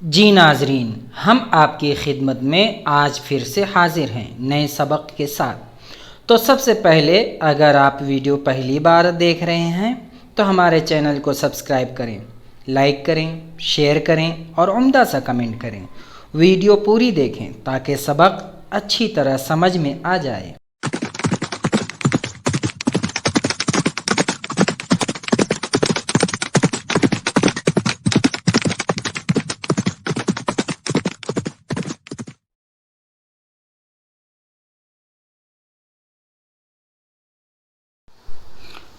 जी नाजरीन, हम आपकी खिदमत में आज फिर से हाजिर हैं नए सबक के साथ। तो सबसे पहले अगर आप वीडियो पहली बार देख रहे हैं तो हमारे चैनल को सब्सक्राइब करें, लाइक करें, शेयर करें और उम्दा सा कमेंट करें। वीडियो पूरी देखें ताकि सबक अच्छी तरह समझ में आ जाए।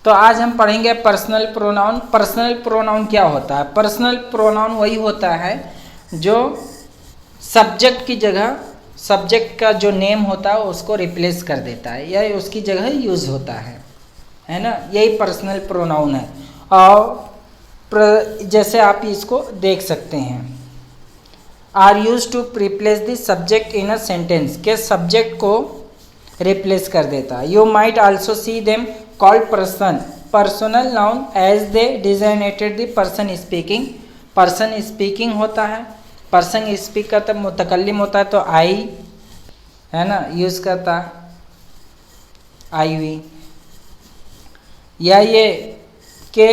तो आज हम पढ़ेंगे पर्सनल प्रोनाउन। पर्सनल प्रोनाउन क्या होता है? पर्सनल प्रोनाउन वही होता है जो सब्जेक्ट की जगह, सब्जेक्ट का जो नेम होता है उसको रिप्लेस कर देता है या उसकी जगह यूज़ होता है ना। यही पर्सनल प्रोनाउन है। और जैसे आप इसको देख सकते हैं, are use to replace the subject in a sentence, के सब्जेक्ट को रिप्लेस कर देता है। You might also see them called person, personal noun as they designated the person speaking. Person speaking होता है, पर्सन स्पीक करता, मुतकल्लिम होता है तो आई है ना यूज़ करता है, आई वी। या ये के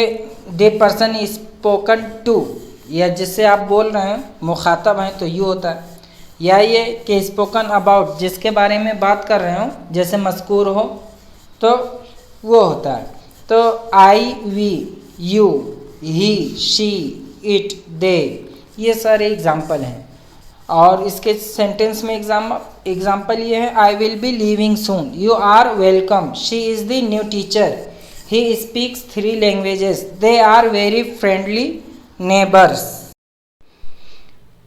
द पर्सन स्पोकन टू, या जिससे आप बोल रहे हैं मुखातब हैं तो यू होता है। या ये कि स्पोकन अबाउट, जिसके बारे में बात कर रहे हो, जैसे मज़कूर हो तो वो होता है। तो I we, you, he, she, it, they, ये सारे एग्जाम्पल हैं। और इसके सेंटेंस में एग्जाम्पल ये है, I will be leaving soon, you are welcome, she is the new teacher, he speaks 3 languages, they are very friendly neighbours.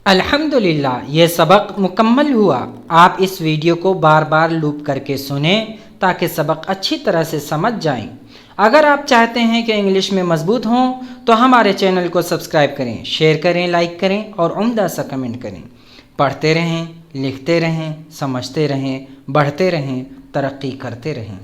अल्हम्दुलिल्लाह, ये सबक मुकम्मल हुआ। आप इस वीडियो को बार बार लूप करके सुने ताकि सबक अच्छी तरह से समझ जाएं। अगर आप चाहते हैं कि इंग्लिश में मजबूत हों तो हमारे चैनल को सब्सक्राइब करें, शेयर करें, लाइक करें और उम्दा सा कमेंट करें। पढ़ते रहें, लिखते रहें, समझते रहें, बढ़ते रहें, तरक्की करते रहें।